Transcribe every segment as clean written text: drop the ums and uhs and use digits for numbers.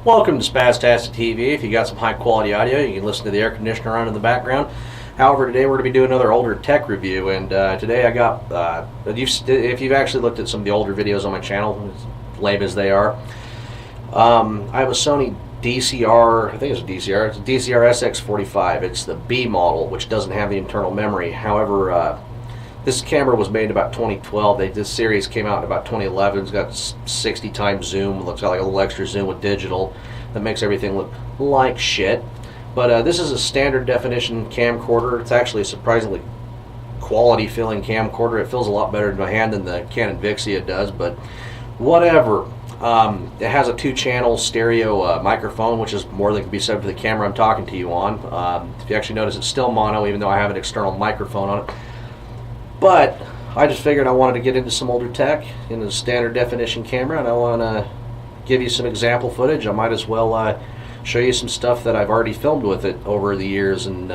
Welcome to Spaztastic TV. If you got some high quality audio, you can listen to the air conditioner on in the background. However, today we're going to be doing another older tech review, and today I got, if you've actually looked at some of the older videos on my channel, as lame as they are, I have a Sony DCR, I think it's a DCR, it's a DCR-SX45. It's the B model, which doesn't have the internal memory. However, this camera was made in about 2012. This series came out in about 2011. It's got 60 times zoom. Looks like a little extra zoom with digital that makes everything look like shit. But this is a standard definition camcorder. It's actually a surprisingly quality feeling camcorder. It feels a lot better in my hand than the Canon Vixia does, but whatever. It has a 2-channel stereo microphone, which is more than can be said for the camera I'm talking to you on. If you actually notice, it's still mono, even though I have an external microphone on it. But I just figured I wanted to get into some older tech in a standard definition camera, and I want to give you some example footage. I might as well show you some stuff that I've already filmed with it over the years, and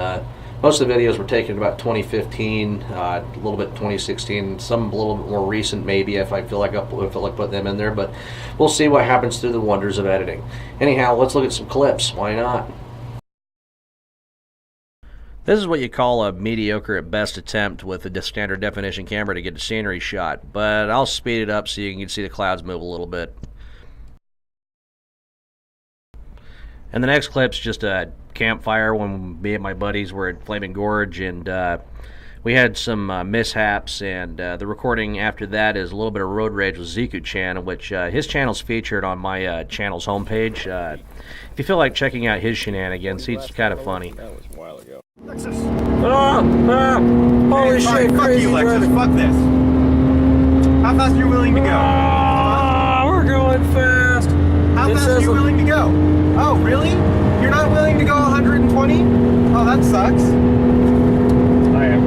most of the videos were taken in about 2015, a little bit 2016, some a little bit more recent maybe if I feel like putting them in there, but we'll see what happens through the wonders of editing. Anyhow, let's look at some clips. Why not? This is what you call a mediocre at best attempt with a standard definition camera to get a scenery shot, but I'll speed it up so you can see the clouds move a little bit. And the next clip's just a campfire when me and my buddies were at Flaming Gorge, and we had some mishaps, and the recording after that is a little bit of road rage with Ziku-chan, which his channel's featured on my channel's homepage. If you feel like checking out his shenanigans, he's kind of funny. That was a while ago. Lexus. Holy Hey, shit, fuck crazy you, Lexus. driving. Fuck this. How fast are you willing to go? We're going fast. How fast are you willing to go? Oh, really? You're not willing to go 120? Oh, that sucks. I am.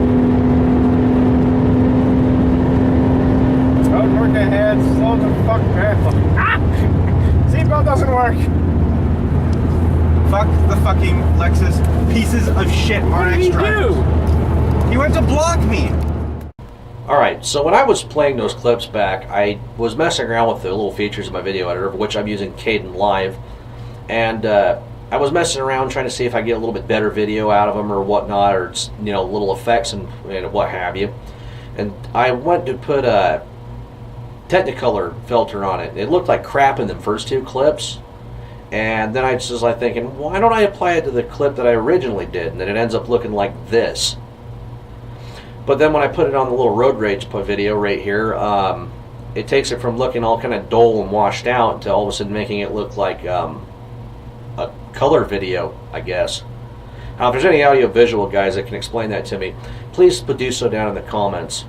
Oh, work ahead. Slow the fuck down. Ah! Seatbelt doesn't work. Fuck the fucking Lexus pieces of shit RX drivers. He went to block me. Alright, so when I was playing those clips back, I was messing around with the little features of my video editor, which I'm using Caden Live, and I was messing around trying to see if I get a little bit better video out of them or whatnot, or little effects and what have you. And I went to put a Technicolor filter on it. It looked like crap in the first 2 clips, and then I was just like thinking, why don't I apply it to the clip that I originally did, and then it ends up looking like this. But then when I put it on the little road rage video right here, it takes it from looking all kind of dull and washed out to all of a sudden making it look like a color video, I guess. Now, if there's any audio visual guys that can explain that to me, please do so down in the comments.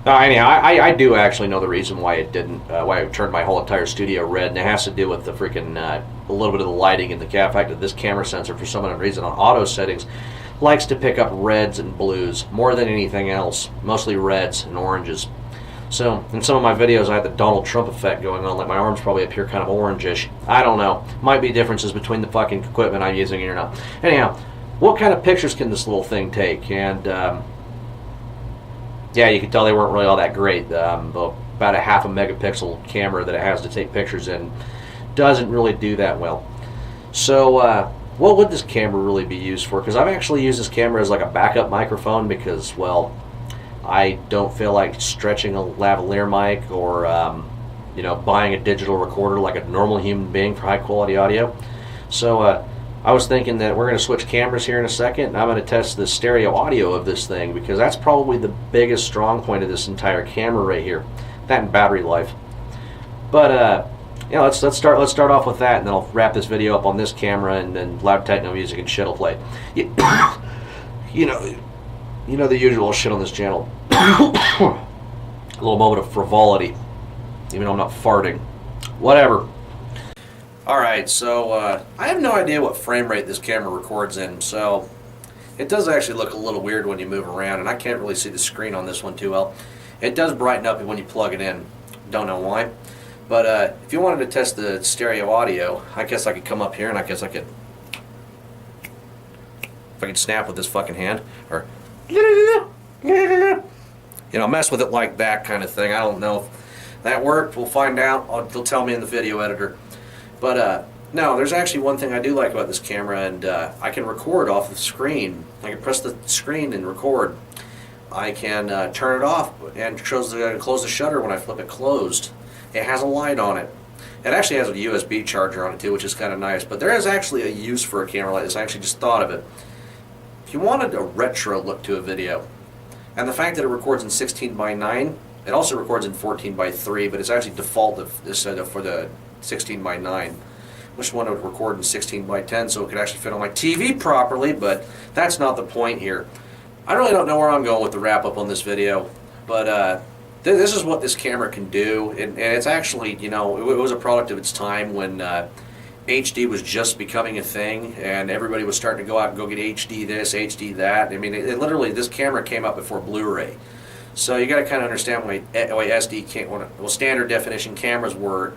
Anyhow, I do actually know the reason why it didn't, why it turned my whole entire studio red, and it has to do with the freaking, a little bit of the lighting and the fact that this camera sensor, for some unknown reason, on auto settings, likes to pick up reds and blues more than anything else, mostly reds and oranges. So in some of my videos I had the Donald Trump effect going on, like my arms probably appear kind of orangish. I don't know. Might be differences between the fucking equipment I'm using or not. Anyhow, what kind of pictures can this little thing take? And yeah, you can tell they weren't really all that great. About a half a megapixel camera that it has to take pictures in doesn't really do that well. So what would this camera really be used for? Because I've actually used this camera as like a backup microphone because, well, I don't feel like stretching a lavalier mic or buying a digital recorder like a normal human being for high quality audio. So I was thinking that we're going to switch cameras here in a second, and I'm going to test the stereo audio of this thing because that's probably the biggest strong point of this entire camera right here. That and battery life. But yeah, let's start off with that, and then I'll wrap this video up on this camera, and then loud techno music and shit will play. You know the usual shit on this channel. A little moment of frivolity, even though I'm not farting. Whatever. Alright, so I have no idea what frame rate this camera records in, so it does actually look a little weird when you move around, and I can't really see the screen on this one too well. It does brighten up when you plug it in. Don't know why. But if you wanted to test the stereo audio, I guess I could come up here and I guess I could, if I could snap with this fucking hand, or mess with it like that kind of thing. I don't know if that worked. We'll find out. They'll tell me in the video editor. But no, there's actually one thing I do like about this camera, and I can record off the screen. I can press the screen and record. I can turn it off and close the shutter when I flip it closed. It has a light on it. It actually has a USB charger on it too, which is kind of nice. But there is actually a use for a camera like this. I actually just thought of it. If you wanted a retro look to a video, and the fact that it records in 16:9, it also records in 14:3, but it's actually default for the 16:9. I wish one would record in 16:10 so it could actually fit on my TV properly, but that's not the point here. I really don't know where I'm going with the wrap up on this video, but this is what this camera can do, and it's actually, you know, it was a product of its time when HD was just becoming a thing, and everybody was starting to go out and go get HD this, HD that. I mean, it literally, this camera came up before Blu-ray. So you got to kind of understand why standard definition cameras were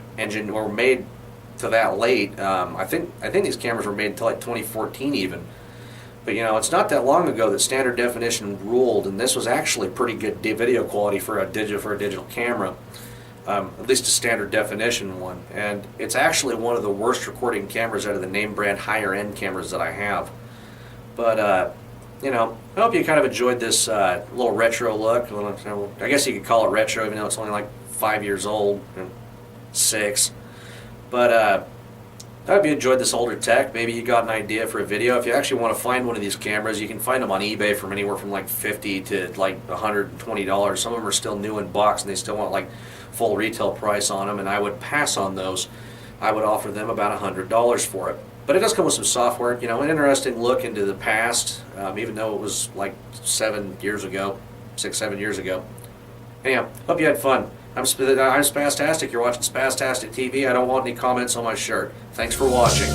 made to that late. I think these cameras were made until like 2014 even. But you know, it's not that long ago that standard definition ruled, and this was actually pretty good video quality for a digital camera, at least a standard definition one. And it's actually one of the worst recording cameras out of the name brand higher end cameras that I have. But you know, I hope you kind of enjoyed this little retro look. I guess you could call it retro, even though it's only like 5 years old, 6. But I hope you enjoyed this older tech. Maybe you got an idea for a video. If you actually want to find one of these cameras, you can find them on eBay from anywhere from like $50 to like $120. Some of them are still new in box, and they still want like full retail price on them, and I would pass on those. I would offer them about $100 for it. But it does come with some software, you know, an interesting look into the past, even though it was like 7 years ago, 6, 7 years ago. Anyhow, hope you had fun. I'm Spastastic. You're watching Spastastic TV. I don't want any comments on my shirt. Thanks for watching.